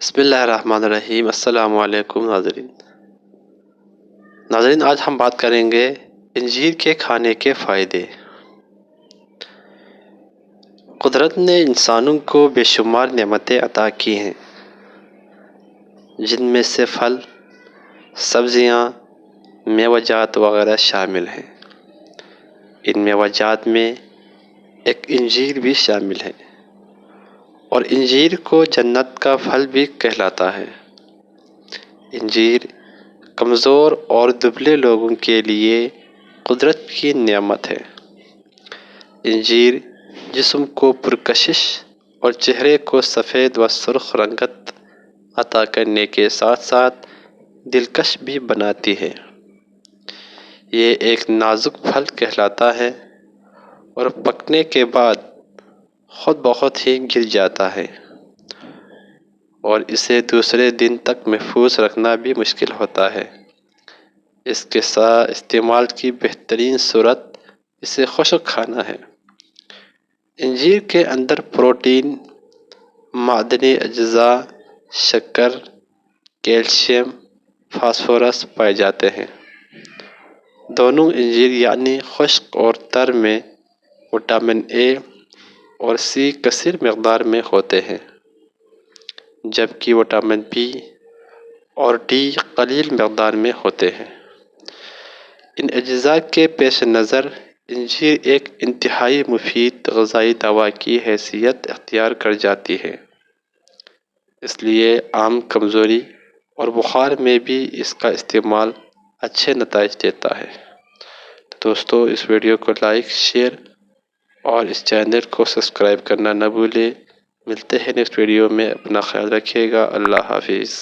بسم اللہ الرحمن الرحیم۔ السلام علیکم ناظرین، آج ہم بات کریں گے انجیر کے کھانے کے فائدے۔ قدرت نے انسانوں کو بے شمار نعمتیں عطا کی ہیں، جن میں سے پھل، سبزیاں، میوہ جات وغیرہ شامل ہیں۔ ان میوہ جات میں ایک انجیر بھی شامل ہے، اور انجیر کو جنت کا پھل بھی کہلاتا ہے۔ انجیر کمزور اور دبلے لوگوں کے لیے قدرت کی نعمت ہے۔ انجیر جسم کو پرکشش اور چہرے کو سفید و سرخ رنگت عطا کرنے کے ساتھ ساتھ دلکش بھی بناتی ہے۔ یہ ایک نازک پھل کہلاتا ہے اور پکنے کے بعد خود بخود ہی گر جاتا ہے، اور اسے دوسرے دن تک محفوظ رکھنا بھی مشکل ہوتا ہے۔ اس کے استعمال کی بہترین صورت اسے خشک کھانا ہے۔ انجیر کے اندر پروٹین، معدنی اجزاء، شکر، کیلشیم، فاسفورس پائے جاتے ہیں۔ دونوں انجیر یعنی خشک اور تر میں وٹامن اے اور سی کثیر مقدار میں ہوتے ہیں، جبکہ وٹامن بی اور ڈی قلیل مقدار میں ہوتے ہیں۔ ان اجزاء کے پیش نظر انجیر ایک انتہائی مفید غذائی دوا کی حیثیت اختیار کر جاتی ہے، اس لیے عام کمزوری اور بخار میں بھی اس کا استعمال اچھے نتائج دیتا ہے۔ دوستو، اس ویڈیو کو لائک، شیئر اور اس چینل کو سبسکرائب کرنا نہ بھولیں۔ ملتے ہیں نیکسٹ ویڈیو میں، اپنا خیال رکھیے گا۔ اللہ حافظ۔